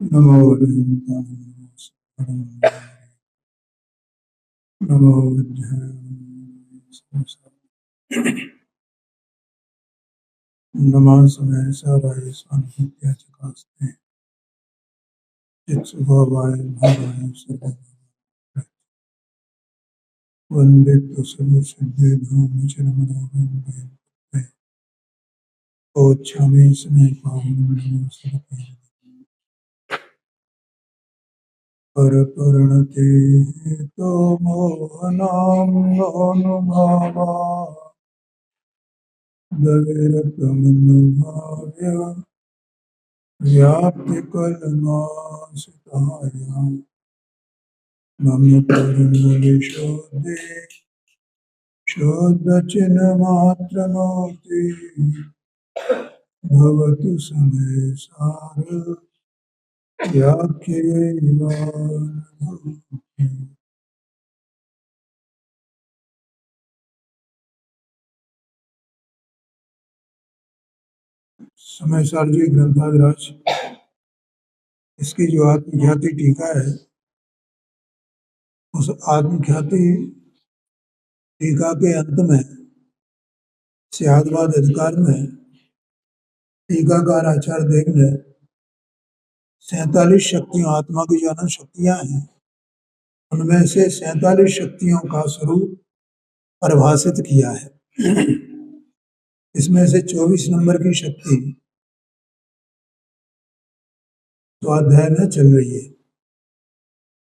नमो बुद्धाय नमो बुद्धाय नमः समय साराय स्वामित्य चकास्ते चित्सुभावाय भावाय सर्वभावाय वंदे तो सर्वसिद्धे धामचरमदाय ओच्छामि समय पावनं सर्वे परपरणते तो मोहनां अनुभावा दविरतमनुभाव्य व्याप्तिकलनाशितायां मम करुणविशोदे शोधचिन्हमात्रमूर्ति भवतु समय सार व्याख्यैवानुभूति। समय सार जी ग्रंथाधिराज, इसकी जो आत्मख्याति टीका है, उस आत्मख्याति टीका के अंत में स्यादवाद अधिकार में टीकाकार आचार्य देव ने 47 शक्तियों, आत्मा की जो अनंत शक्तियां हैं, उनमें से 47 शक्तियों का स्वरूप परिभाषित किया है। इसमें से 24 नंबर की शक्ति स्वाध्याय में चल रही है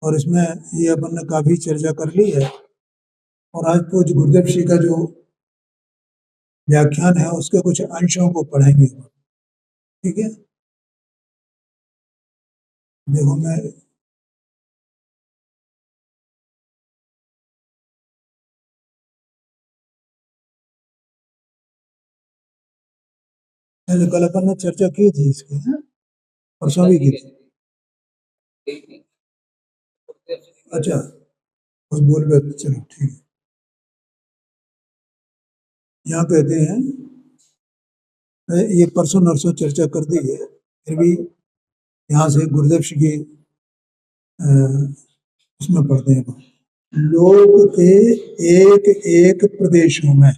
और इसमें ये अपन ने काफी चर्चा कर ली है। और आज पूज्य गुरुदेव श्री का जो व्याख्यान है उसके कुछ अंशों को पढ़ेंगे। ठीक है, देखो मैं कल अपन ने चर्चा की थी इसकी, परसों भी की थी। अच्छा, उस बोल पे चलो ठीक है। यहाँ कहते हैं, ये परसों नरसों चर्चा कर दी है, फिर भी यहाँ से गुरुदेव श्री की उसमें पढ़ते हैं। लोक के एक एक प्रदेशों में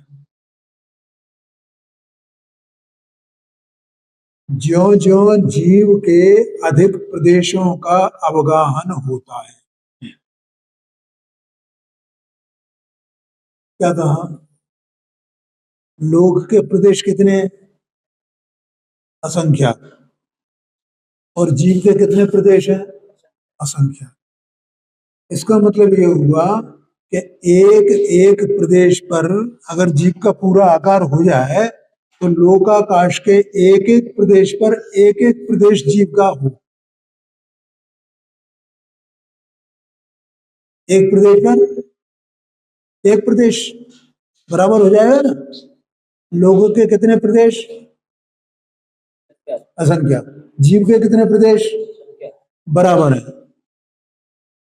ज्यो ज्यो जीव के अधिक प्रदेशों का अवगाहन होता है। क्या कहा? लोक के प्रदेश कितने? असंख्यात। और जीव के कितने प्रदेश हैं? असंख्यात। इसका मतलब ये हुआ कि एक एक प्रदेश पर अगर जीव का पूरा आकार हो जाए तो लोकाकाश के एक एक प्रदेश पर एक एक प्रदेश जीव का हो। एक प्रदेश पर एक प्रदेश बराबर हो जाएगा ना। लोगों के कितने प्रदेश? असंख्यात। जीव के कितने प्रदेश? बराबर है।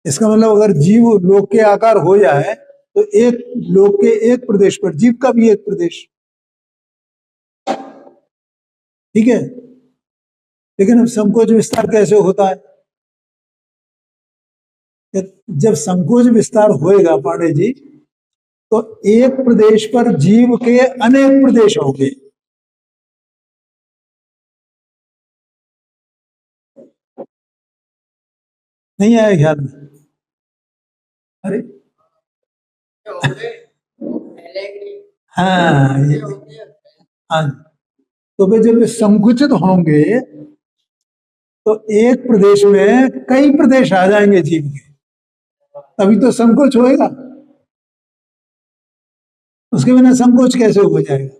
इसका मतलब अगर जीव लोक के आकार हो जाए तो एक लोक के एक प्रदेश पर जीव का भी एक प्रदेश। ठीक है, लेकिन अब संकोच विस्तार कैसे होता है? जब संकोच विस्तार होएगा पांडे जी, तो एक प्रदेश पर जीव के अनेक प्रदेश होंगे। नहीं आया ख्याल में? अरे हाँ, ये हाँ, तो वे जब संकुचित होंगे तो एक प्रदेश में कई प्रदेश आ जाएंगे जीव के, तभी तो संकोच होएगा। उसके बिना संकोच कैसे हो जाएगा?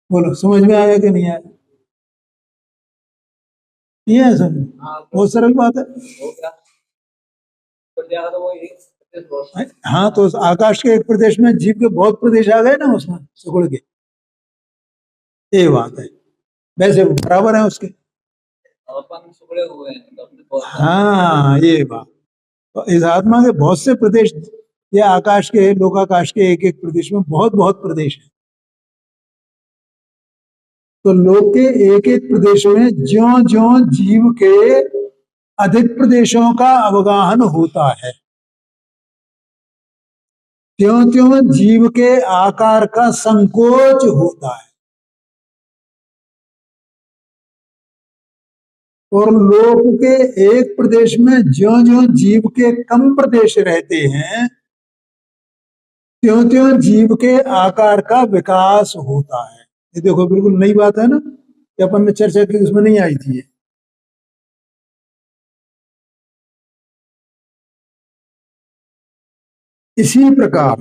बोलो, समझ में आया कि नहीं आया? नहीं है समझ? बहुत सरल बात है। हाँ, तो आकाश के एक प्रदेश में जीव के बहुत प्रदेश आ गए ना, उसमें सुगुड़ के। ये बात है, वैसे बराबर है उसके। हाँ, ये बात। तो इस आत्मा के बहुत से प्रदेश, ये आकाश के लोकाकाश के एक एक प्रदेश में बहुत बहुत प्रदेश है। तो लोक के एक एक प्रदेश में ज्यों ज्यों जीव के अधिक प्रदेशों का अवगाहन होता है, त्यों त्यों जीव के आकार का संकोच होता है। और लोक के एक प्रदेश में ज्यों ज्यों जीव के कम प्रदेश रहते हैं, त्यों त्यों जीव के आकार का विकास होता है। ये देखो बिल्कुल नई बात है ना, कि अपन ने चर्चा की, उसमें नहीं आई थी ये। इसी प्रकार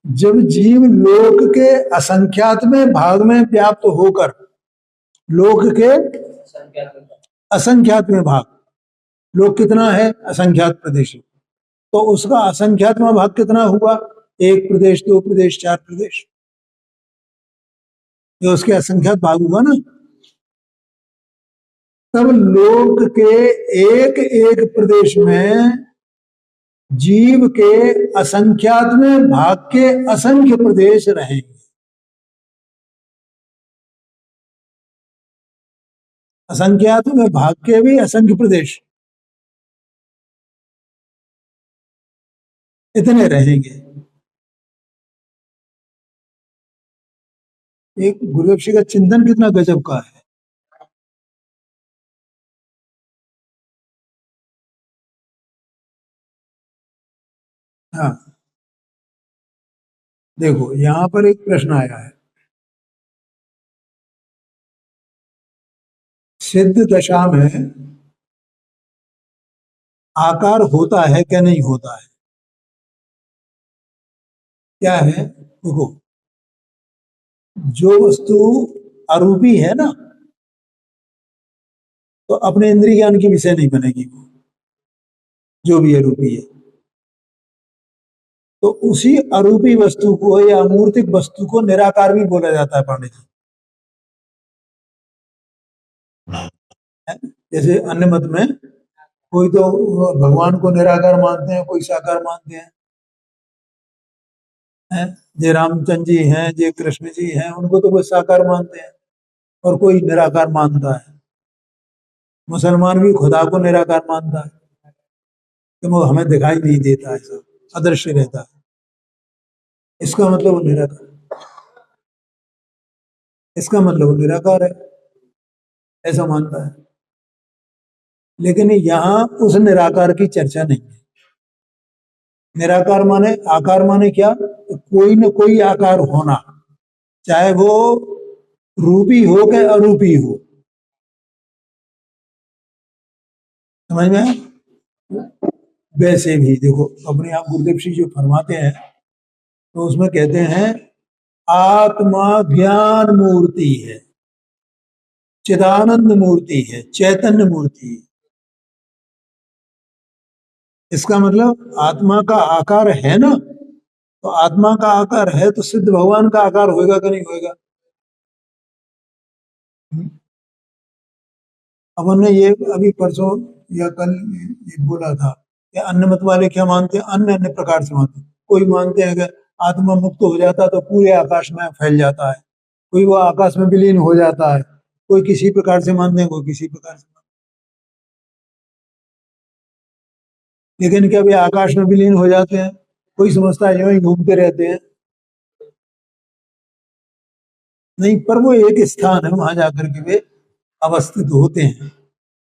जब जीव लोक के असंख्यातमें भाग में व्याप्त होकर, लोक के असंख्यात में भाग, लोक कितना है, असंख्यात प्रदेश, तो उसका असंख्यात में भाग कितना हुआ, एक प्रदेश, दो प्रदेश, चार प्रदेश, ये उसके असंख्यात भाग हुआ ना। तब लोक के एक एक प्रदेश में जीव के असंख्यात में भाग के असंख्य प्रदेश रहेंगे। असंख्यात में भाग के भी असंख्य प्रदेश इतने रहेंगे। एक गुरुदेव श्री का चिंतन कितना गजब का है। हाँ, देखो यहां पर एक प्रश्न आया है, सिद्ध दशा में आकार होता है क्या नहीं होता है? क्या है, देखो जो वस्तु अरूपी है ना, तो अपने इंद्रिय ज्ञान की विषय नहीं बनेगी वो, जो भी अरूपी है। तो उसी अरूपी वस्तु को या अमूर्तिक वस्तु को निराकार भी बोला जाता है पांडे जी। जैसे अन्य मत में कोई तो भगवान को निराकार मानते हैं, कोई साकार मानते हैं, जे रामचंद्र जी हैं, जे कृष्ण जी हैं, उनको तो कोई साकार मानते हैं और कोई निराकार मानता है। मुसलमान भी खुदा को निराकार मानता है कि वो हमें दिखाई नहीं देता है, सब अदृश्य रहता है, इसका मतलब वो निराकार, इसका मतलब वो निराकार है, ऐसा मानता है। लेकिन यहाँ उस निराकार की चर्चा नहीं है। निराकार माने, आकार माने क्या, तो कोई न कोई आकार होना, चाहे वो रूपी हो के अरूपी हो। समझ में आया? वैसे भी देखो अपने आप गुरुदेव श्री जो फरमाते हैं, तो उसमें कहते हैं आत्मा ज्ञान मूर्ति है, चिदानंद मूर्ति है, चैतन्य मूर्ति है। इसका मतलब आत्मा का आकार है ना, तो आत्मा का आकार है तो सिद्ध भगवान का आकार होएगा कि नहीं होएगा? अपन ने ये अभी परसों या कल ये बोला था कि अन्य मत वाले क्या मानते हैं, अन्य अन्य प्रकार से मानते हैं। कोई मानते हैं कि आत्मा मुक्त हो जाता तो पूरे आकाश में फैल जाता है, कोई वो आकाश में विलीन हो जाता है, कोई किसी प्रकार से मानते हैं, कोई किसी प्रकार से। लेकिन क्या वे आकाश में विलीन हो जाते हैं? कोई समझता है यूं ही घूमते रहते हैं, नहीं, पर वो एक स्थान है, वहां जाकर के वे अवस्थित होते हैं,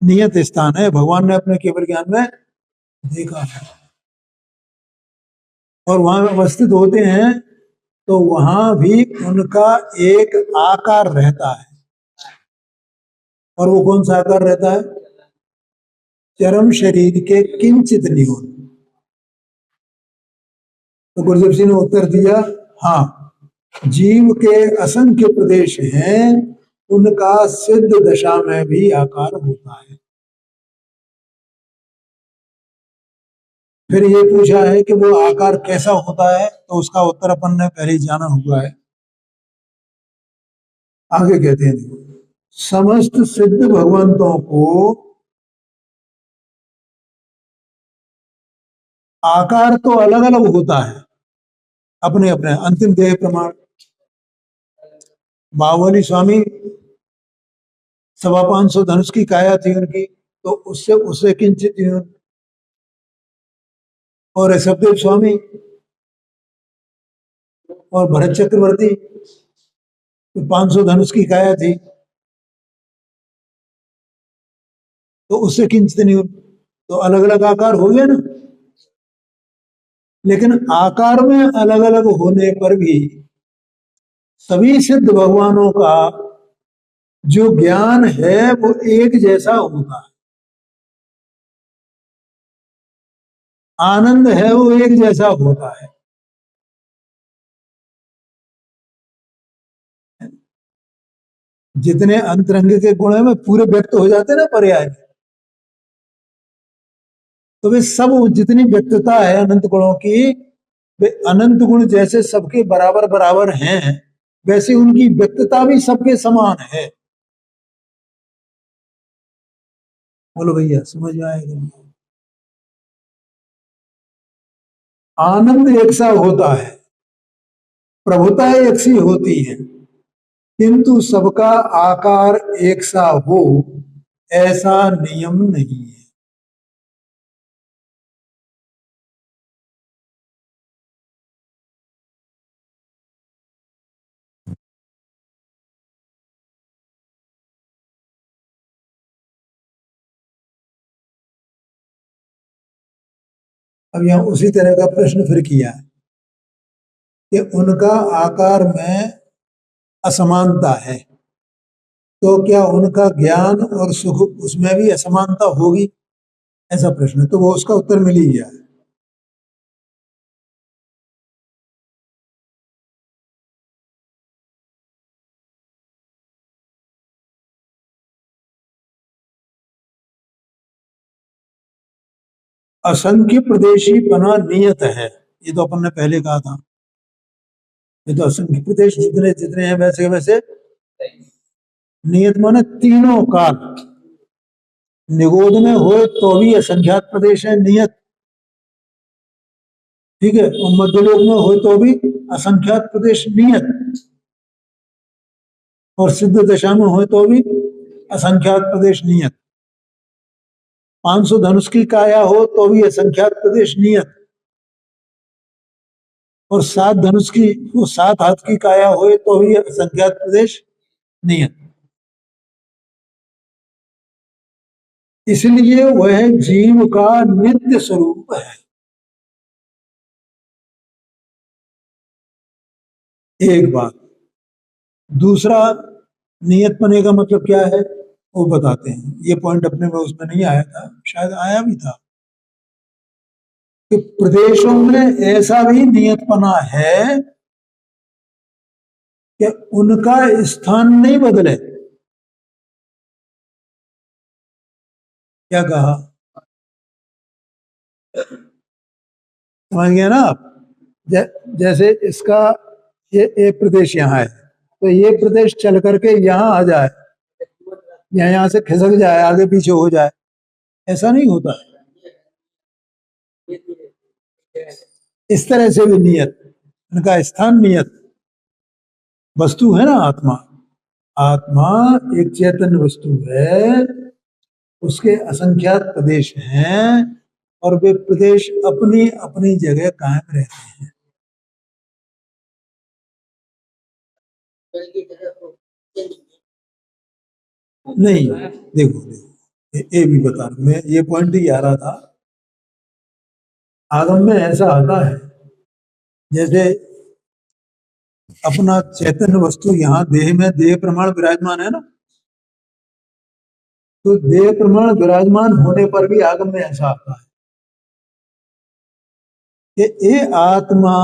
नियत स्थान है, भगवान ने अपने केवल ज्ञान में देखा है। और वहां अवस्थित होते हैं तो वहां भी उनका एक आकार रहता है, और वो कौन सा आकार रहता है? चरम शरीर के किंचित न्यून। तो गुरुदेव जी ने उत्तर दिया, हाँ, जीव के असंख्य प्रदेश हैं, उनका सिद्ध दशा में भी आकार होता है। फिर ये पूछा है कि वो आकार कैसा होता है, तो उसका उत्तर अपन ने पहले ही जाना हुआ है। आगे कहते हैं, देखो, समस्त सिद्ध भगवंतों को आकार तो अलग अलग होता है, अपने अपने अंतिम देह प्रमाण। बाहुबली स्वामी 525 धनुष की काया थी उनकी, तो उससे उससे किंचित न्यून। और ऋषभदेव स्वामी और भरत चक्रवर्ती, तो 500 धनुष की काया थी, तो उससे किंचित न्यून। तो अलग अलग आकार हो गया ना। लेकिन आकार में अलग अलग होने पर भी सभी सिद्ध भगवानों का जो ज्ञान है वो एक जैसा होता है, आनंद है वो एक जैसा होता है। जितने अंतरंग के गुण है में पूरे व्यक्त हो जाते हैं ना पर्याय में, तो वे सब जितनी व्यक्तता है अनंत गुणों की, वे अनंत गुण जैसे सबके बराबर बराबर हैं, वैसे उनकी व्यक्तता भी सबके समान है। बोलो भैया, समझ में आएगा? आनंद एक सा होता है, प्रभुता एक सी होती है, किंतु सबका आकार एक सा हो ऐसा नियम नहीं है। अब यहां उसी तरह का प्रश्न फिर किया है कि उनका आकार में असमानता है, तो क्या उनका ज्ञान और सुख उसमें भी असमानता होगी, ऐसा प्रश्न। तो वो उसका उत्तर मिल ही गया। असंख्य प्रदेशी बना नियत है, ये तो अपन ने पहले कहा था। ये तो असंख्य प्रदेश जितने जितने हैं वैसे वैसे नियत माने तीनों काल। निगोद में हो तो भी असंख्यात प्रदेश है नियत, ठीक है। और मध्यलोक में हो तो भी असंख्यात प्रदेश नियत, और सिद्ध दशा में हो तो भी असंख्यात प्रदेश नियत। 500 धनुष की काया हो तो भी असंख्यात प्रदेश नियत, और 7 धनुष की वो 7 हाथ की काया हो तो भी असंख्यात प्रदेश नियत। इसलिए वह जीव का नित्य स्वरूप है। एक बात। दूसरा, नियत पने का मतलब क्या है वो बताते हैं। ये पॉइंट अपने में उसमें नहीं आया था, शायद आया भी था कि प्रदेशों में ऐसा भी नियतपना है कि उनका स्थान नहीं बदले। क्या कहा, समझ गए ना आप? जैसे इसका ये एक प्रदेश यहाँ है, तो ये प्रदेश चल करके यहाँ आ जाए, यहाँ से खिसक जाए, आगे पीछे हो जाए, ऐसा नहीं होता है। इस तरह से भी नियत, उनका स्थान नियत। वस्तु है ना आत्मा, आत्मा एक चैतन्य वस्तु है, उसके असंख्यात प्रदेश हैं, और वे प्रदेश अपनी अपनी जगह कायम रहते हैं। नहीं, देखो देखो ये भी बता रहा, मैं ये पॉइंट ही आ रहा था। आगम में ऐसा आता है जैसे अपना चैतन्य वस्तु यहाँ देह में देह प्रमाण विराजमान है ना, तो देह प्रमाण विराजमान होने पर भी आगम में ऐसा आता है कि ये आत्मा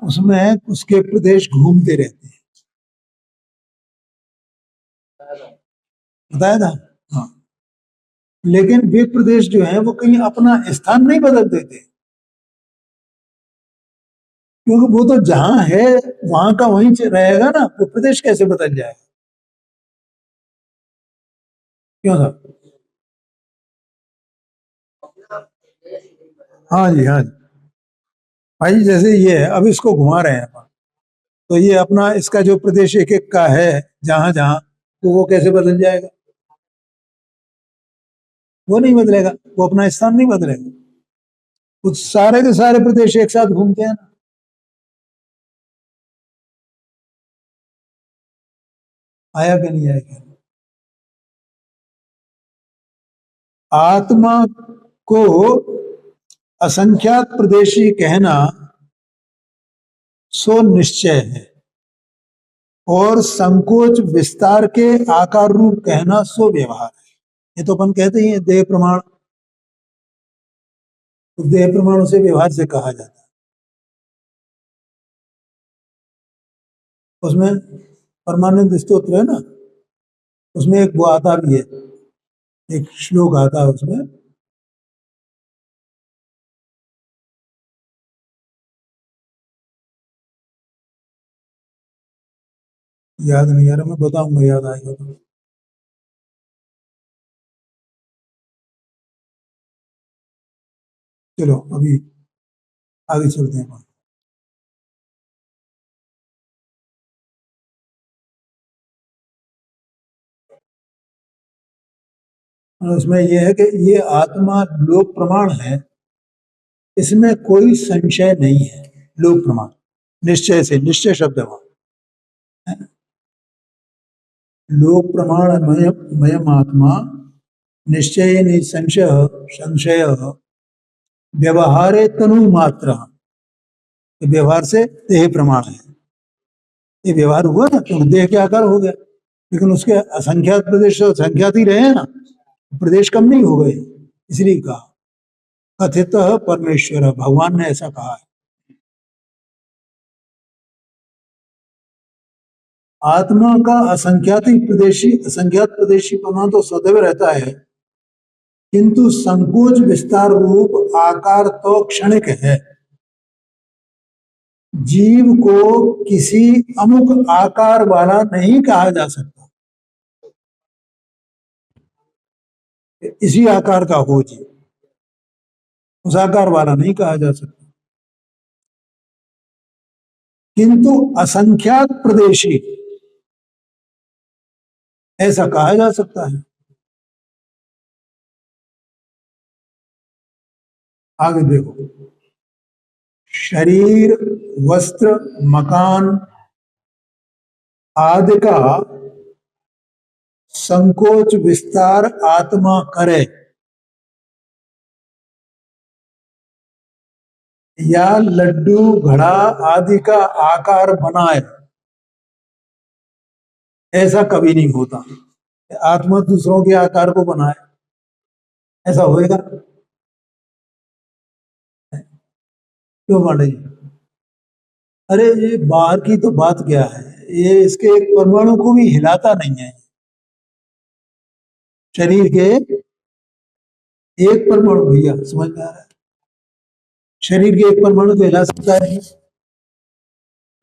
उसमें उसके प्रदेश घूमते रहते हैं। बताया था, हाँ। लेकिन वे प्रदेश जो है वो कहीं अपना स्थान नहीं बदल देते, क्योंकि वो तो जहां है वहां का वहीं रहेगा ना, वो प्रदेश कैसे बदल जाएगा? क्यों था? हाँ जी, हाँ जी भाई, जैसे ये है, अब इसको घुमा रहे हैं अपन, तो ये अपना इसका जो प्रदेश एक एक का है जहां जहां, तो वो कैसे बदल जाएगा? वो नहीं बदलेगा, वो अपना स्थान नहीं बदलेगा। कुछ सारे के सारे प्रदेश एक साथ घूमते हैं ना। आया कि नहीं आया क्या? आत्मा को असंख्यात प्रदेशी कहना सो निश्चय है, और संकोच विस्तार के आकार रूप कहना सो व्यवहार है। ये तो अपन कहते ही हैं देह प्रमाण, तो देह प्रमाणों से व्यवहार से कहा जाता है। उसमें परमानंद स्तोत्र है ना, उसमें एक वो आता भी है, एक श्लोक आता है उसमें, याद नहीं आ रहा, मैं बताऊंगा, याद आएगा तो। चलो अभी आगे चलते हैं। और उसमें यह है कि ये आत्मा लोक प्रमाण है, इसमें कोई संशय नहीं है। लोक प्रमाण निश्चय से, निश्चय शब्द है वहां, लोक प्रमाण मयम आत्मा निश्चय निसंशय संशय व्यवहारे तनु मात्र, व्यवहार से देह प्रमाण है। ये व्यवहार हुआ ना, क्योंकि देह के आकार हो गया, लेकिन उसके असंख्यात प्रदेश संख्यात ही रहे ना, प्रदेश कम नहीं हो गए, इसलिए कहा कथित परमेश्वर, भगवान ने ऐसा कहा है। आत्मा का असंख्यात प्रदेशी पना तो सदैव रहता है, किंतु संकोच विस्तार रूप आकार तो क्षणिक है। जीव को किसी अमुक आकार वाला नहीं कहा जा सकता, इसी आकार का हो जीव, उस आकार वाला नहीं कहा जा सकता। किंतु असंख्यात प्रदेशी ऐसा कहा जा सकता है। आगे देखो, शरीर, वस्त्र, मकान आदि का संकोच विस्तार आत्मा करे, या लड्डू घड़ा आदि का आकार बनाए, ऐसा कभी नहीं होता। आत्मा दूसरों के आकार को बनाए, ऐसा होएगा? क्यों पांडे जी? अरे ये बाहर की तो बात क्या है, ये इसके एक परमाणु को भी हिलाता नहीं है। शरीर के एक परमाणु, भैया समझ में आ रहा है, शरीर के एक परमाणु को हिला सकता है?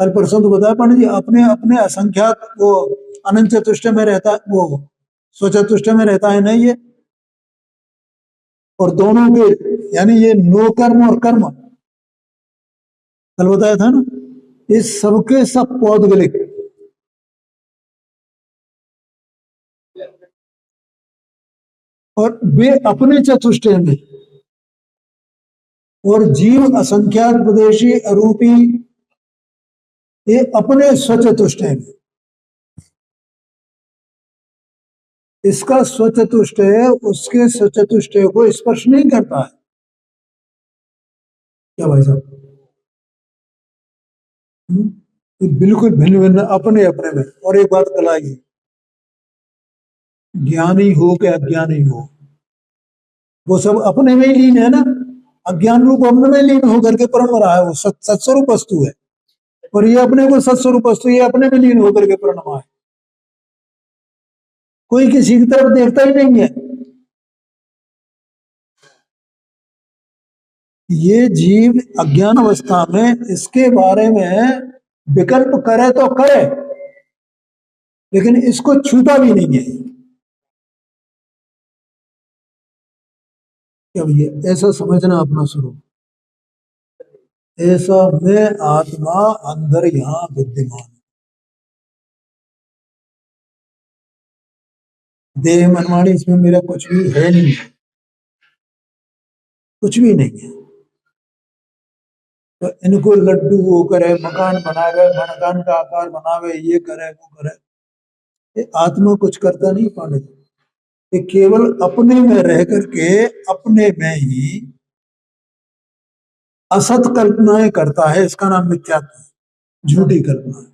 कल परसों तो बताया पंडित जी, अपने अपने असंख्यात वो अनंत चतुष्ट में रहता है, वो स्वचतुष्ट में रहता है ना ये, और दोनों के यानी ये नो कर्म और कर्म कल बताया था ना, ये सबके सब पौद्गलिक, और वे अपने चतुष्टय में, और जीव असंख्यात प्रदेशी अरूपी ये अपने स्वचतुष्टय में। इसका स्वचतुष्टय उसके स्वचतुष्टय को स्पर्श नहीं करता है। क्या भाई साहब? ये बिल्कुल भिन्न भिन्न अपने अपने में। और एक बात कल आएगी, ज्ञानी हो कि अज्ञानी हो, वो सब अपने में ही लीन है ना। अज्ञान रूप अपने में लीन होकर के परम रहा है, वो सत्स्वरूप वस्तु है, और ये अपने को सत्स्वरूप वस्तु, ये अपने में लीन होकर के प्रणमा है। कोई किसी की तरफ देखता ही नहीं है। ये जीव अज्ञान अवस्था में इसके बारे में विकल्प करे तो करे, लेकिन इसको छूता भी नहीं है। क्या भैया, ऐसा समझना अपना स्वरूप, ऐसा मैं आत्मा अंदर यहां विद्यमान, देह मनमानी इसमें मेरा कुछ भी है नहीं। कुछ भी नहीं है। तो इनको लड्डू वो करे, मकान बनावे, मकान का आकार बनावे, ये करे वो करे, ये आत्मा कुछ करता नहीं पाने। ये केवल अपने में रह करके अपने में ही असत कल्पनाएं करता है। इसका नाम मिथ्यात्व है, झूठी कल्पना।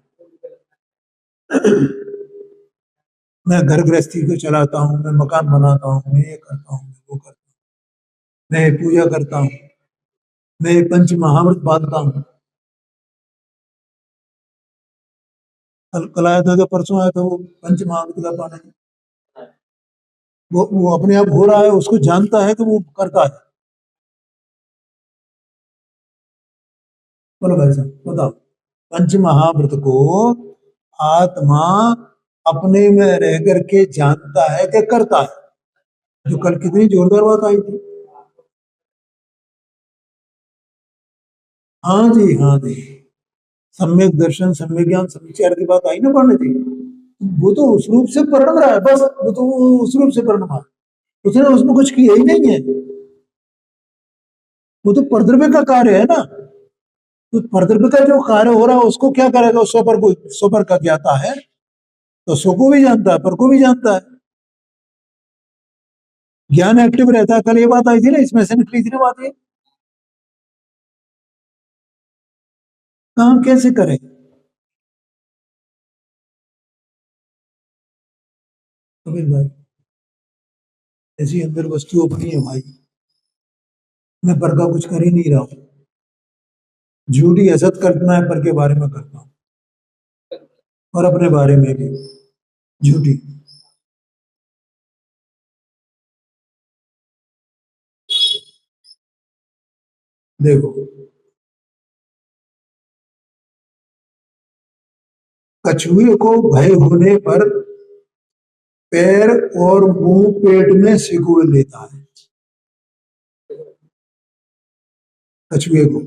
मैं घर गृहस्थी को चलाता हूँ, मैं मकान बनाता हूँ, मैं ये करता हूँ, मैं वो करता हूँ, मैं पूजा करता हूँ, मैं पंच महाव्रत बांधता हूँ। कल आया था तो परसों आया था वो पंच महाव्रत का पालन। वो अपने आप हो रहा है, उसको जानता है तो वो करता है। बोलो भाई साहब बताओ, पंच महाव्रत को आत्मा अपने में रह करके जानता है कि करता है। जो कल कितनी जोरदार बात आई थी। हाँ जी, हाँ जी। सम्यक दर्शन, सम्यक ज्ञान, सविचार की बात आई ना पढ़ने जी। वो तो उस रूप से परिणम रहा है, बस वो तो उस रूप से परिणम है। उसने उसमें कुछ किया ही नहीं है। वो तो परद्रव्य का कार्य है ना। तो परद्रव्य का जो कार्य हो रहा है उसको क्या करेगा? स्वपर को, स्वपर का ज्ञाता है तो स्व को भी जानता है, पर को भी जानता है। ज्ञान एक्टिव रहता है। कल ये बात आई थी ना, इसमें से निकली थी ना बात ये। काम कैसे करें? कबीर भाई, ऐसी अंदर वस्तु अपनी है भाई। मैं पर का कुछ कर ही नहीं रहा हूं। झूठी असत कल्पना है पर के बारे में करता हूं, और अपने बारे में भी झूठी। देखो, कछुए को भय होने पर पैर और मुंह पेट में सिकोड़ लेता है। कछुए को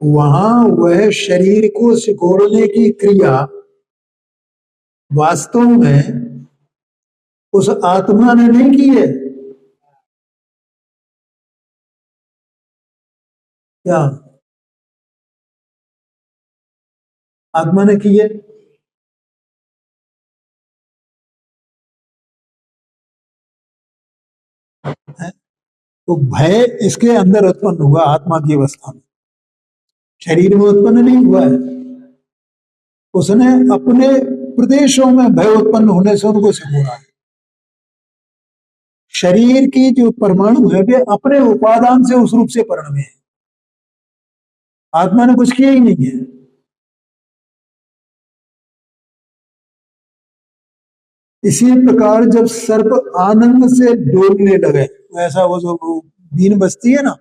वहां वह शरीर को सिकोड़ने की क्रिया वास्तव में उस आत्मा ने नहीं की है। क्या आत्मा ने की है? तो भय इसके अंदर उत्पन्न हुआ आत्मा की अवस्था में, शरीर में उत्पन्न नहीं हुआ है। उसने अपने प्रदेशों में भय उत्पन्न होने से उनको सिकोड़ा है। शरीर की जो परमाणु है वे अपने उपादान से उस रूप से परिणमे है। आत्मा ने कुछ किया ही नहीं है। इसी प्रकार जब सर्प आनंद से डोलने लगे, ऐसा वो जो बीन बजती है ना,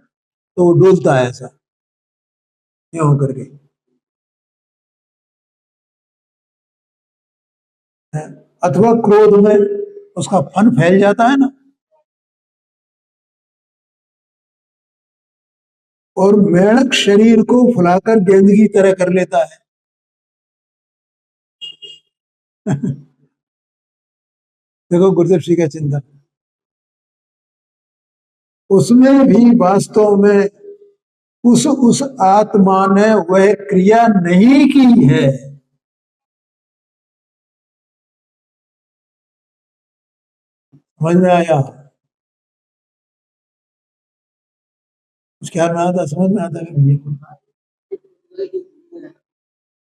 तो वो डोलता है ऐसा, यूं करके है। अथवा क्रोध में उसका फन फैल जाता है ना, और मेढक शरीर को फुलाकर गेंद की तरह कर लेता है। देखो गुरुदेव श्री का चिंतन, उसमें भी वास्तव में उस आत्मा ने वह क्रिया नहीं की है। समझ में आया? कुछ ख्याल में आता, समझ में आता है?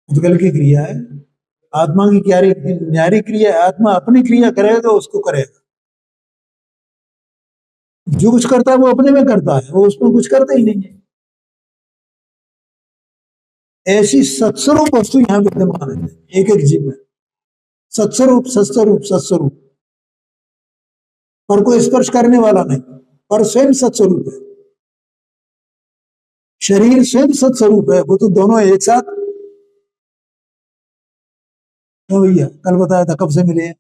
उद्गल की क्रिया है, आत्मा की क्यारी न्यारी क्रिया है। आत्मा अपनी क्रिया करे तो उसको करेगा। जो कुछ करता है वो अपने में करता है, वो उसमें कुछ करता ही नहीं है। ऐसी सत्स्वरूप वस्तु यहाँ विद्यमान है एक एक जीव में। सत्स्वरूप, सत्स्वरूप, सत्स्वरूप, पर कोई स्पर्श करने वाला नहीं, पर स्वयं सत्स्वरूप है। शरीर स्वयं सत्स्वरूप है। वो तो दोनों एक साथ। तो भैया कल बताया था, कब से मिले हैं?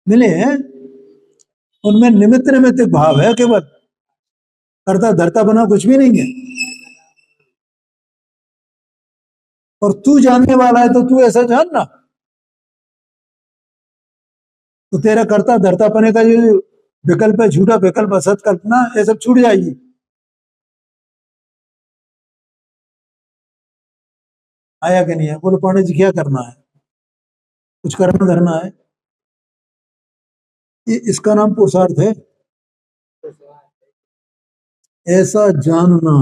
मिले हैं। उनमें निमित्त निमित्त भाव है केवल, करता धरता बना कुछ भी नहीं है। और तू जानने वाला है तो तू ऐसा जान ना। तो तेरा करता धरता पने का जो विकल्प है झूठा, विकल्प असत, कल्पना, ये सब छूट जाएगी। आया कि नहीं है? बोलो पांडे जी क्या करना है? कुछ करना धरना है? ये इसका नाम पुरुषार्थ है। ऐसा जानना,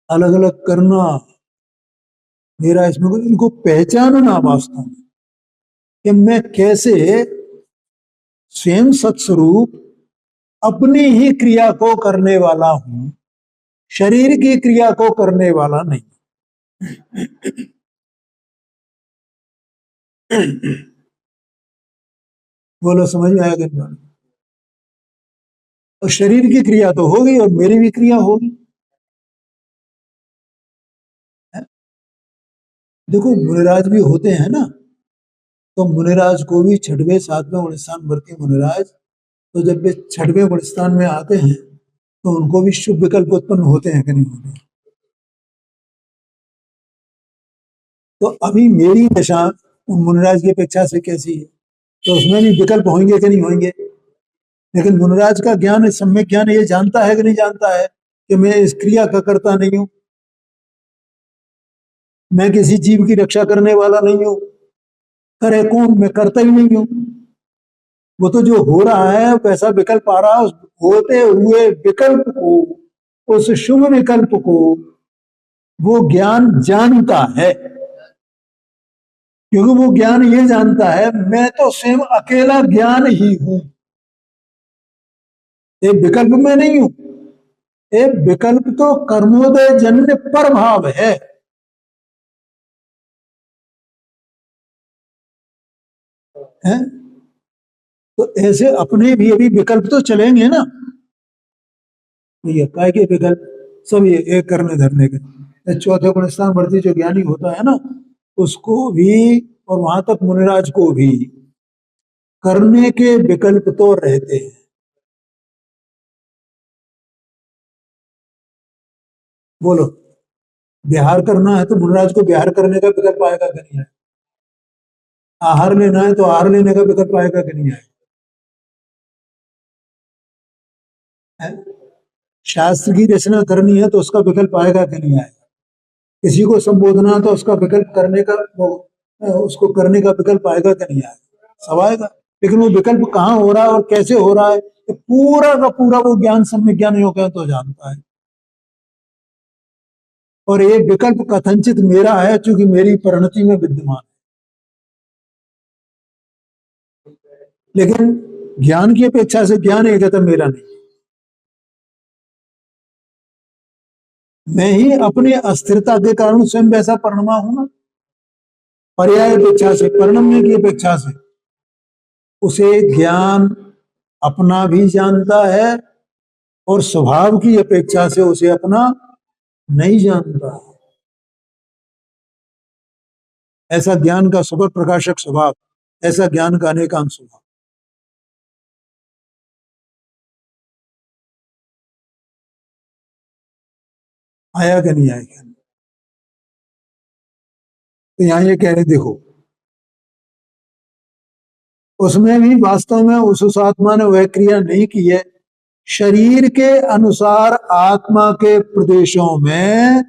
अलग अलग करना, मेरा इसमें कुछ, इनको पहचानना वास्तव में कि मैं कैसे स्वयं सत्स्वरूप अपनी ही क्रिया को करने वाला हूं, शरीर की क्रिया को करने वाला नहीं। बोलो समझ में आया कि नहीं? और शरीर की क्रिया तो होगी और मेरी भी क्रिया होगी। देखो मुनिराज भी होते हैं ना, तो मुनिराज को भी छठवें सातवें गुणस्थान वर्ती मुनिराज, तो जब वे छठवें गुणस्थान में आते हैं तो उनको भी शुभ विकल्प उत्पन्न होते हैं कि नहीं होते? तो अभी मेरी दशा उन मुनिराज की अपेक्षा से कैसी है, तो उसमें भी विकल्प होंगे कि नहीं होंगे? लेकिन मुनिराज का ज्ञान, सम्यक ज्ञान, ये जानता है कि नहीं जानता है कि मैं इस क्रिया का करता नहीं हूं, मैं किसी जीव की रक्षा करने वाला नहीं हूं। करे कौन? मैं करता ही नहीं हूं। वो तो जो हो रहा है वैसा विकल्प आ रहा है, उस होते हुए विकल्प को, उस शुभ विकल्प को वो ज्ञान जानता है, क्योंकि वो ज्ञान ये जानता है मैं तो स्वयं अकेला ज्ञान ही हूं, एक विकल्प में नहीं हूं। एक विकल्प तो कर्मोदय जन्य पर भाव है। हैं? तो ऐसे अपने भी अभी विकल्प तो चलेंगे ना, ये काय के विकल्प सब ये एक करने धरने के। चौथे गुण स्थान वर्ती जो ज्ञानी होता है ना, उसको भी और वहां तक मुनिराज को भी करने के विकल्प तो रहते हैं। बोलो, बिहार करना है तो मुनिराज को बिहार करने का विकल्प आएगा कि नहीं आएगा? आहार लेना है तो आहार लेने का विकल्प आएगा कि नहीं आएगा? है? शास्त्र की रचना करनी है तो उसका विकल्प आएगा कि नहीं आएगा? किसी को संबोधना तो उसका विकल्प करने का उसको करने का विकल्प आएगा कि नहीं आएगा? सब आएगा। लेकिन वो विकल्प कहाँ हो रहा है और कैसे हो रहा है, ये पूरा का पूरा वो ज्ञान सम्यक ज्ञान योग है तो जानता है। और ये विकल्प कथनचित मेरा है चूंकि मेरी परिणति में विद्यमान है, लेकिन ज्ञान की अपेक्षा से ज्ञान एक है तो मेरा नहीं। मैं ही अपनी अस्थिरता के कारण स्वयं वैसा परिणमा हूं ना, पर्याय अपेक्षा से, परिणमने की अपेक्षा से। उसे ज्ञान अपना भी जानता है और स्वभाव की अपेक्षा से उसे अपना नहीं जानता। ऐसा ज्ञान का सुपर प्रकाशक स्वभाव, ऐसा ज्ञान का अनेकांश स्वभाव। आया कि नहीं आया? तो यहां ये कह रहे देखो, उसमें भी वास्तव में उस आत्मा ने वह क्रिया नहीं की है। शरीर के अनुसार आत्मा के प्रदेशों में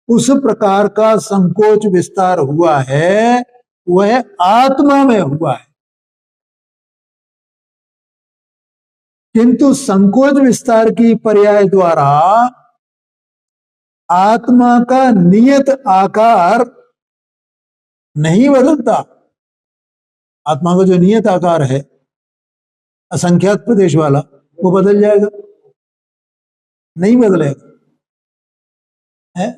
उस प्रकार का संकोच विस्तार हुआ है, वह आत्मा में हुआ है। किंतु संकोच विस्तार की पर्याय द्वारा आत्मा का नियत आकार नहीं बदलता। आत्मा का जो नियत आकार है असंख्यात प्रदेश वाला, वो बदल जाएगा? नहीं बदलेगा। है?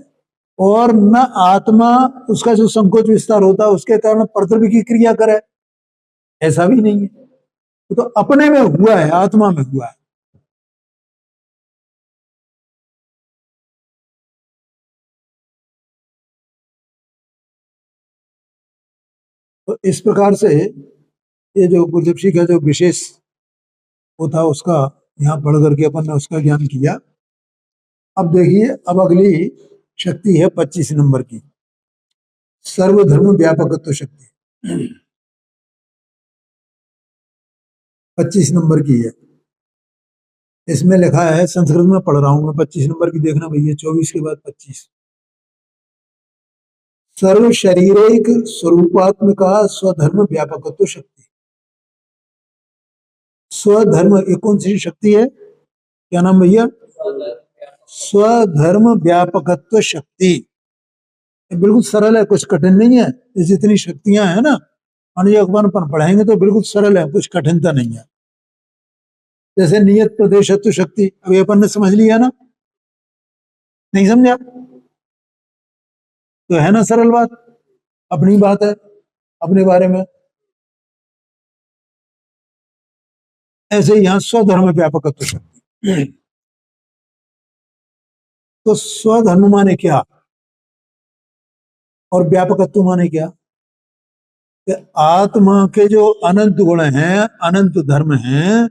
और न आत्मा, उसका जो संकोच विस्तार होता है उसके कारण प्रद्रव्य की क्रिया करे, ऐसा भी नहीं है। तो अपने में हुआ है, आत्मा में हुआ है। तो इस प्रकार से ये जो गुरजप्सी का जो विशेष वो था उसका यहाँ पढ़ करके अपन ने उसका ज्ञान किया। अब देखिए, अब अगली शक्ति है 25 नंबर की, सर्वधर्म व्यापकत्व शक्ति। 25 नंबर की है। इसमें लिखा है, संस्कृत में पढ़ रहा हूं मैं, 25 नंबर की देखना भैया, 24 के बाद 25। सर्व शरीरैक स्वरूपात्मिका स्वधर्म व्यापकत्व शक्ति। स्वधर्म, ये कौन सी शक्ति है, क्या नाम भैया? स्वधर्म व्यापकत्व शक्ति। ये बिल्कुल सरल है, कुछ कठिन नहीं है। ये जितनी शक्तियां हैं ना, अनुयोगवन पर पढ़ेंगे तो बिल्कुल सरल है, कुछ कठिनता नहीं है। जैसे नियत प्रदेशत्व शक्ति, अभी अपन ने समझ लिया ना, नहीं समझा तो है ना सरल बात, अपनी बात है, अपने बारे में। ऐसे ही यहां स्वधर्म व्यापकत्व शक्ति। तो स्वधर्म माने क्या और व्यापकत्व माने क्या? कि आत्मा के जो अनंत गुण हैं, अनंत धर्म हैं,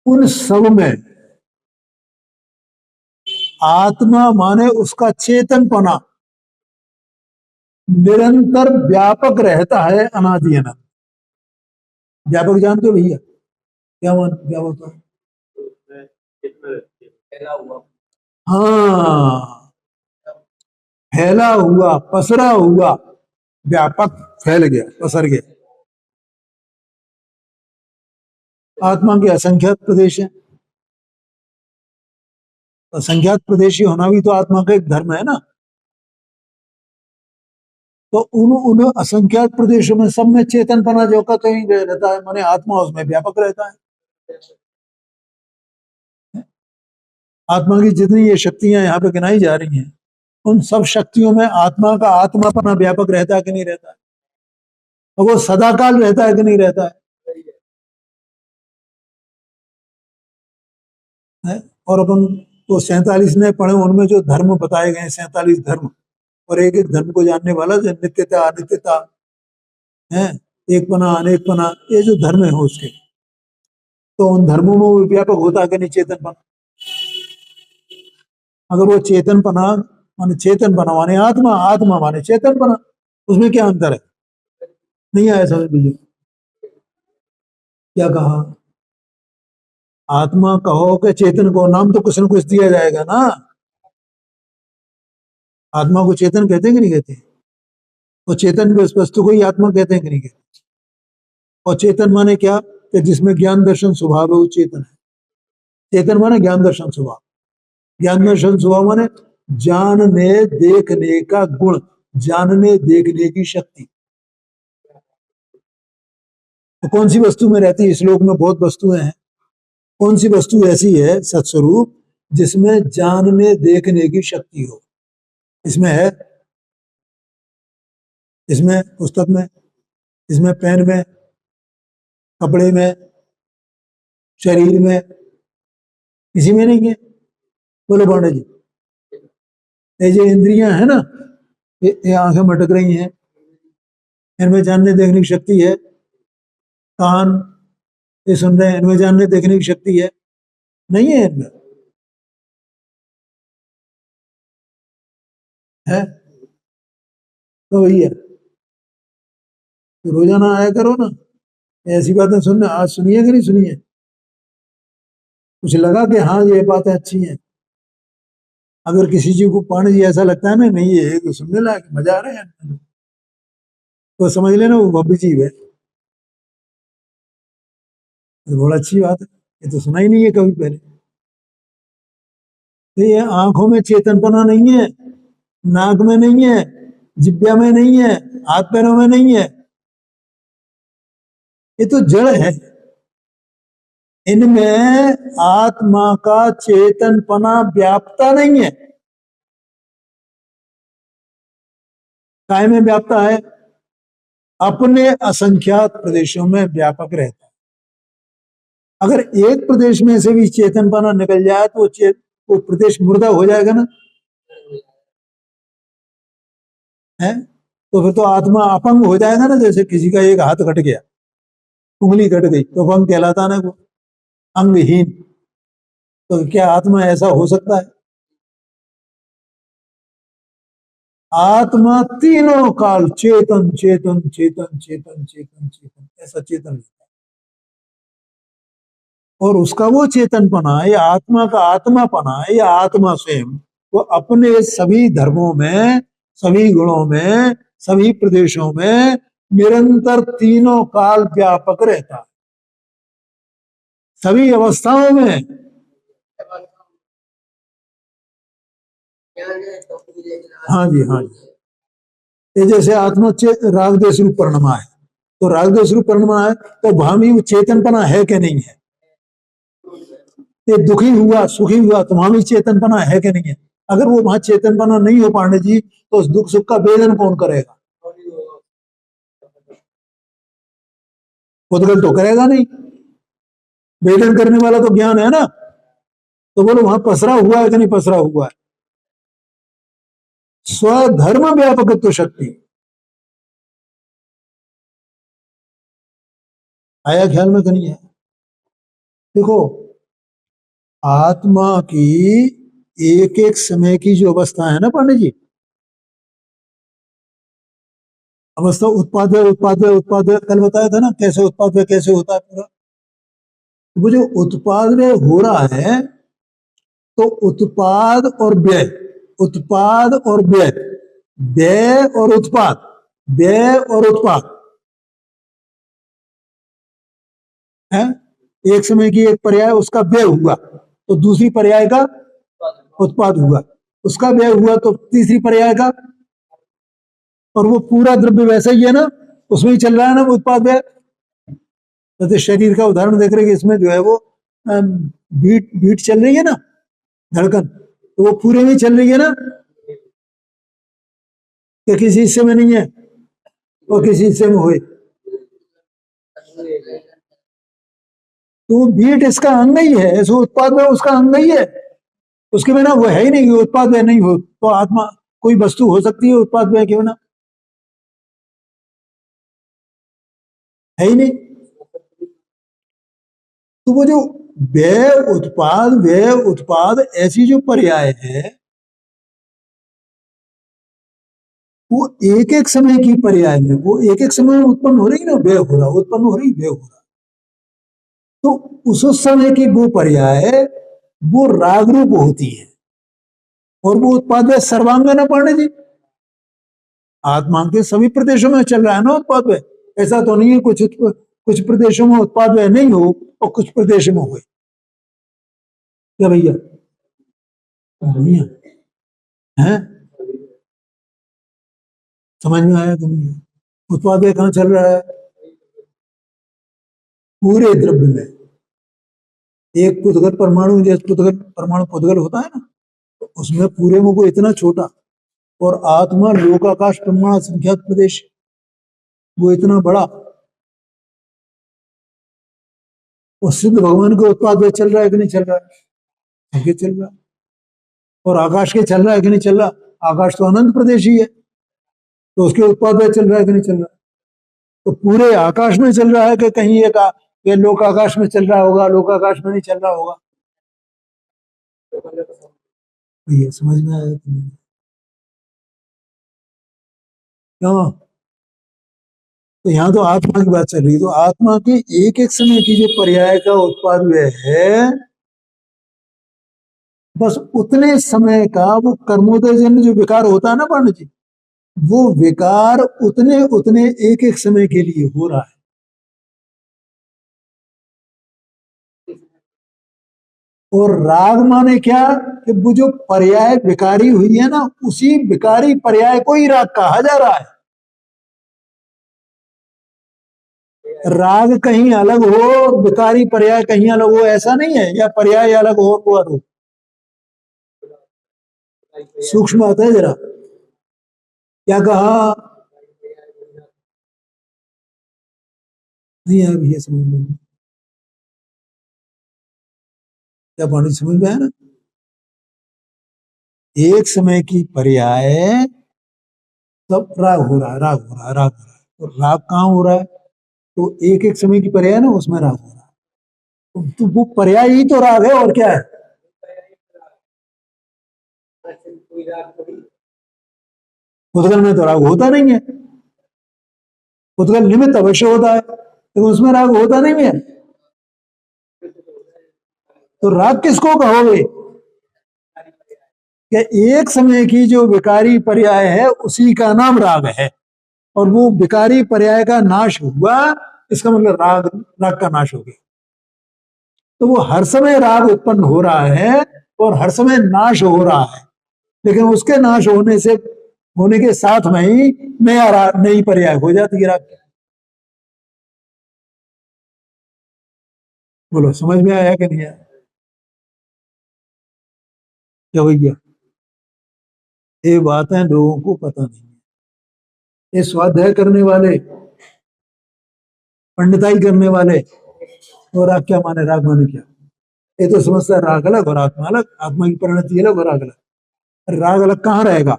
उन सब में आत्मा माने उसका चेतनपना निरंतर व्यापक रहता है, अनादि अनंत। व्यापक जानते हो भैया, क्या होता है? हाँ, फैला हुआ, पसरा हुआ, व्यापक, फैल गया, पसर गया। आत्मा के असंख्यात प्रदेश है, असंख्यात प्रदेशी होना भी तो आत्मा का एक धर्म है ना। तो उन उन असंख्यात प्रदेशों में सब में चेतनपना जो का तो ही रहता है, माने आत्मा उसमें व्यापक रहता है। आत्मा की जितनी ये शक्तियां यहाँ पे गिनाई जा रही हैं, उन सब शक्तियों में आत्मा का आत्मापना व्यापक रहता है कि नहीं रहता है? और वो सदाकाल रहता है कि नहीं रहता है? और अपन तो 47 ने पढ़े, उनमें जो धर्म बताए गए, 47 धर्म, और एक एक धर्म को जानने वाला, जो नित्यता अनित्यता है, एक पना अनेक पना, ये जो धर्म है उसके, तो उन धर्मों में वो व्यापक होता है कि नहीं चेतनपना? अगर वो चेतनपना माने चेतनपना माने आत्मा, आत्मा माने चेतनपना, उसमें क्या अंतर है? नहीं आया समझ लीजिए, क्या कहा? आत्मा कहो कि चेतन को, नाम तो कुछ न कुछ दिया जाएगा ना। आत्मा को चेतन कहते हैं कि नहीं कहते? और चेतन भी उस वस्तु को ही आत्मा कहते हैं कि नहीं कहते? और चेतन माने क्या? कि जिसमें ज्ञान दर्शन स्वभाव है, वो चेतन है। चेतन माने ज्ञान दर्शन स्वभाव, ज्ञान दर्शन स्वभाव माने जानने देखने का गुण, जानने देखने की शक्ति। तो कौन सी वस्तु में रहती है? इस लोक में बहुत वस्तुएं हैं, कौन सी वस्तु ऐसी है सत्स्वरूप जिसमें जानने देखने की शक्ति हो? इसमें है, इसमें पुस्तक में, इसमें पेन में, कपड़े में, शरीर में, किसी में नहीं है। बोलो पांडे जी, ये जो इंद्रियां है ना, ये आंखें मटक रही हैं, इनमें जानने देखने की शक्ति है। कान, ये सुन रहे हैं, इनमें जानने देखने की शक्ति है? नहीं है इनमें, है तो वही है। तो रोजाना आया करो ना, ऐसी बातें सुनने, आज सुनिए कि नहीं सुनिए? कुछ लगा कि हाँ ये बातें अच्छी हैं? अगर किसी चीज को पांडे जी ऐसा लगता है ना, नहीं ये तो सुनने लायक, मजा आ रहा है, तो समझ लेना वो भव्य जीव है, तो बहुत अच्छी बात है। ये तो सुना ही नहीं है कभी पहले। तो ये आंखों में चेतनपना नहीं है, नाक में नहीं है, जिब्या में नहीं है, हाथ पैरों में नहीं है, ये तो जड़ है। इनमें आत्मा का चेतनपना व्यापता नहीं है। काय में व्यापता है? अपने असंख्यात प्रदेशों में व्यापक रहता है। अगर एक प्रदेश में से भी चेतनपना निकल जाए तो वो प्रदेश मुर्दा हो जाएगा ना, है? तो फिर तो आत्मा अपंग हो जाएगा ना, जैसे किसी का एक हाथ कट गया, उंगली कट गई, तो अपंग कहलाता ना, वो अंगहीन। तो क्या आत्मा ऐसा हो सकता है? आत्मा तीनों काल चेतन चेतन चेतन चेतन चेतन चेतन, ऐसा चेतन। और उसका वो चेतनपना या आत्मा का आत्मापना या आत्मा स्वयं वो अपने सभी धर्मों में, सभी गुणों में, सभी प्रदेशों में निरंतर तीनों काल व्यापक रहता है, सभी अवस्थाओं में। हाँ जी, हाँ जी। ये जैसे आत्मा राग देश रूप परिणमा है, तो राग देश रूप परिणमा है तो भावी वो चेतनपना है कि नहीं है? ये दुखी हुआ सुखी हुआ तो वहां भी चेतनपना है कि नहीं है? अगर वो वहां चेतनपना नहीं हो पांडे जी तो उस दुख सुख का वेदन कौन करेगा? उद्गल तो करेगा नहीं। वेदन करने वाला तो ज्ञान है ना। तो बोलो वहां पसरा हुआ है कि नहीं पसरा हुआ है? स्वधर्म व्यापकत्व शक्ति आया ख्याल में कि नहीं है? देखो, आत्मा की एक एक समय की जो अवस्था है ना पांडे जी, अवस्था उत्पाद है, उत्पाद है, उत्पाद है, कल बताया था ना कैसे उत्पाद है, कैसे होता है पूरा। वो जो उत्पाद में हो रहा है तो उत्पाद और व्यय, उत्पाद और व्यय, व्यय और उत्पाद, व्यय और उत्पाद है। एक समय की एक पर्याय उसका व्यय हुआ तो दूसरी पर्याय का उत्पाद हुआ, उसका व्यय हुआ तो तीसरी पर्याय का, और वो पूरा द्रव्य वैसा ही है ना, उसमें ही चल रहा है ना वो उत्पाद व्यय। जैसे शरीर का उदाहरण देख रहे हैं कि इसमें जो है वो बीट बीट चल रही है ना, धड़कन, तो वो पूरे में चल रही है ना, कि किसी हिस्से में नहीं है और किसी हिस्से में हुए, तो बीट इसका अंग ही है, ऐसे उत्पाद में उसका अंग ही है, उसके बिना वो है ही नहीं, उत्पाद में नहीं हो तो आत्मा कोई वस्तु हो सकती है उत्पाद में के बिना? है ही नहीं। तो वो जो व्यय उत्पाद ऐसी जो पर्याय है वो एक एक समय की पर्याय है, वो एक एक समय में उत्पन्न हो रही ना, व्यय हो रहा, उत्पन्न हो रही, व्यय हो रहा। तो उस समय की वो पर्याय वो राग रूप होती है और वो उत्पाद है सर्वांग न पांडे जी, आत्मा के सभी प्रदेशों में चल रहा है ना उत्पाद है। ऐसा तो नहीं है कुछ प्रदेशों में उत्पाद नहीं हो और कुछ प्रदेशों में हो, क्या भैया? नहीं है, समझ में आया कि नहीं? उत्पाद कहाँ चल रहा है? पूरे द्रव्य में। एक पुद्गल परमाणु, जैसे पुद्गल परमाणु पुद्गल होता है ना, तो उसमें पूरे में वो इतना छोटा, और आत्मा लोकाकाश प्रमाण संख्यात प्रदेश वो इतना बड़ा, और सिद्ध भगवान के उत्पाद में चल रहा है कि नहीं चल रहा है? आगे चल रहा है। और आकाश के चल रहा है कि नहीं चल रहा? आकाश तो अनंत प्रदेश ही है, तो उसके उत्पाद में चल रहा है कि नहीं चल रहा? तो पूरे आकाश में चल रहा है कि कहीं एक ये लोक आकाश में चल रहा होगा, लोक आकाश में नहीं चल रहा होगा? ये समझ में आया कि नहीं? क्यों? तो यहाँ तो आत्मा की बात चल रही है, तो आत्मा के एक एक समय की जो पर्याय का उत्पाद व्यय है, बस उतने समय का वो कर्मोदय जन्य जो विकार होता है ना पांडे जी, वो विकार उतने उतने एक एक समय के लिए हो रहा है। और राग माने क्या? कि वो जो पर्याय विकारी हुई है ना, उसी विकारी पर्याय को ही राग कहा जा रहा है। राग कहीं अलग हो, विकारी पर्याय कहीं अलग हो, ऐसा नहीं है, या पर्याय अलग हो वो अलग। सूक्ष्म आता है जरा, क्या कहा? नहीं आया भैया समझ में? क्या पानी समझ में आया ना? एक समय की पर्याय सब राग हो रहा है, राग हो रहा है, राग हो रहा है, तो राग कहाँ हो रहा है? तो एक एक समय की पर्याय ना उसमें राग हो रहा है, तो वो पर्याय ही तो राग है, और क्या है? उद्गल में तो राग होता नहीं है, उद्गल निमित्त अवश्य होता है, तो उसमें राग होता नहीं है। तो राग किसको कहोगे कि एक समय की जो विकारी पर्याय है उसी का नाम राग है, और वो विकारी पर्याय का नाश हुआ, इसका मतलब राग राग का नाश हो गया। तो वो हर समय राग उत्पन्न हो रहा है और हर समय नाश हो रहा है, लेकिन उसके नाश होने के साथ में ही नई पर्याय हो जाती है राग की। बोलो समझ में आया कि नहीं आया? क्या भैया, ये बातें लोगों को पता नहीं है। ये स्वाध्याय करने वाले, पंडिताई करने वाले, और राग क्या माने, राग माने क्या, ये तो समझता है राग अलग और आत्मा अलग, आत्मा की परिणति अलग और राग अलग। राग अलग कहाँ रहेगा?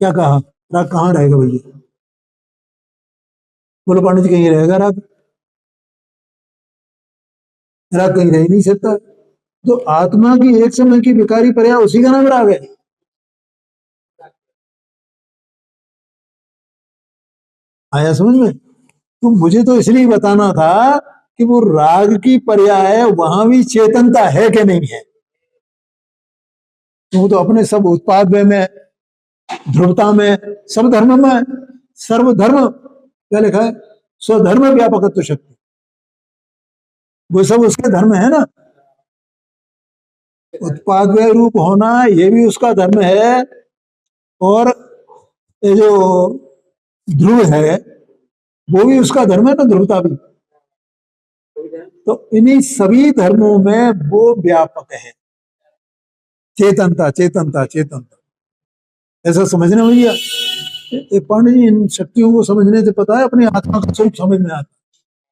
क्या कहा? राग कहाँ रहेगा भैया? बोलो पंडित जी, कहीं रहेगा राग? राग कहीं रह ही नहीं सकता। तो आत्मा की एक समय की विकारी पर्याय, उसी का नाम राग है। आया समझ में? तो मुझे तो इसलिए बताना था कि वो राग की पर्याय वहां भी चेतनता है कि नहीं है। तो अपने सब उत्पाद में, ध्रुवता में, सब धर्म में, सर्वधर्म क्या लिखा है? स्वधर्म व्यापकत्व शक्ति, वो सब उसके धर्म है ना। उत्पाद रूप होना ये भी उसका धर्म है, और ये जो ध्रुव है वो भी उसका धर्म है ना, ध्रुवता भी। तो इन्हीं सभी धर्मों में वो व्यापक है। चेतनता चेतनता चेतनता, ऐसा समझना भैया। पंडित जी, इन शक्तियों को समझने से पता है अपनी आत्मा का स्वरूप समझ में आता,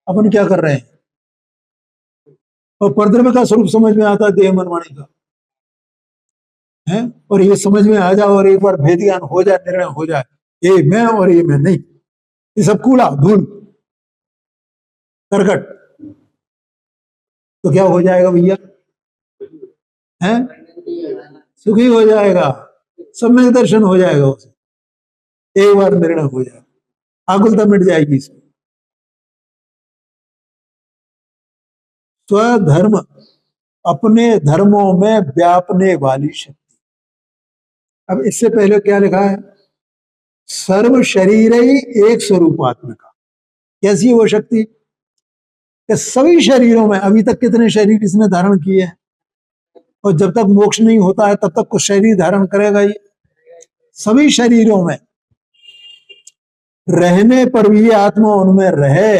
अपन क्या कर रहे हैं, और परद्रव्य का स्वरूप समझ में आता है, देह मनवाणी का है। और ये समझ में आ जाओ, और एक बार भेद ज्ञान हो जाए, निर्णय हो जाए, ये मैं और ये मैं नहीं, ये सब कूड़ा धूल करकट, तो क्या हो जाएगा भैया? है सुखी हो जाएगा, सम्यक दर्शन हो जाएगा उसे, एक बार निर्णय हो जाएगा, आकुलता मिट जाएगी इसमें। स्वधर्म, अपने धर्मों में व्यापने वाली शक्ति। अब इससे पहले क्या लिखा है? सर्व शरीर ही एक स्वरूपात्मिका। कैसी है वो शक्ति? कि सभी शरीरों में, अभी तक कितने शरीर इसने धारण किए हैं, और जब तक मोक्ष नहीं होता है तब तक कुछ शरीर धारण करेगा ही। सभी शरीरों में रहने पर भी आत्मा उनमें रहे,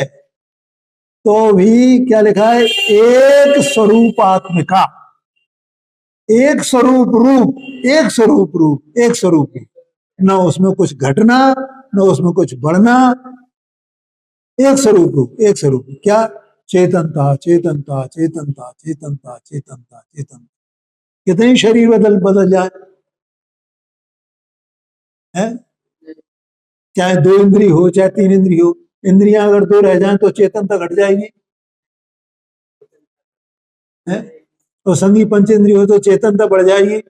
तो भी क्या लिखा है? एक स्वरूपात्मिका, एक स्वरूप रूप, एक स्वरूप रूप, एक स्वरूप, न उसमें कुछ घटना, न उसमें कुछ बढ़ना, एक स्वरूप रूप, एक स्वरूप। क्या? चेतनता चेतनता चेतनता चेतनता चेतनता चेतनता। कितने शरीर बदल बदल जाए, है? चाहे दो इंद्री हो, चाहे तीन इंद्री हो, इंद्रियां अगर दो रह जाएं तो चेतनता घट जाएगी, है? तो संगी पंच इंद्री हो तो चेतनता बढ़ जाएगी।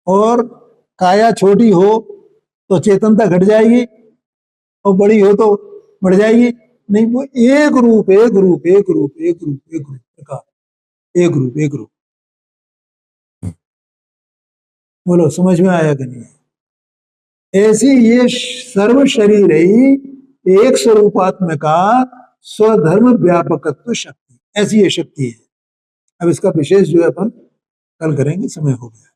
और काया छोटी हो तो चेतनता घट जाएगी, और बड़ी हो तो बढ़ जाएगी। नहीं, वो एक रूप एक रूप एक रूप एक रूप एक रूप का, एक रूप एक रूप। बोलो समझ में आया कि नहीं? ऐसी ये सर्व शरीर ही एक स्वरूपात्मिका, स्वधर्म व्यापकत्व शक्ति, ऐसी ये शक्ति है। अब इसका विशेष जो है अपन कल करेंगे, समय हो गया।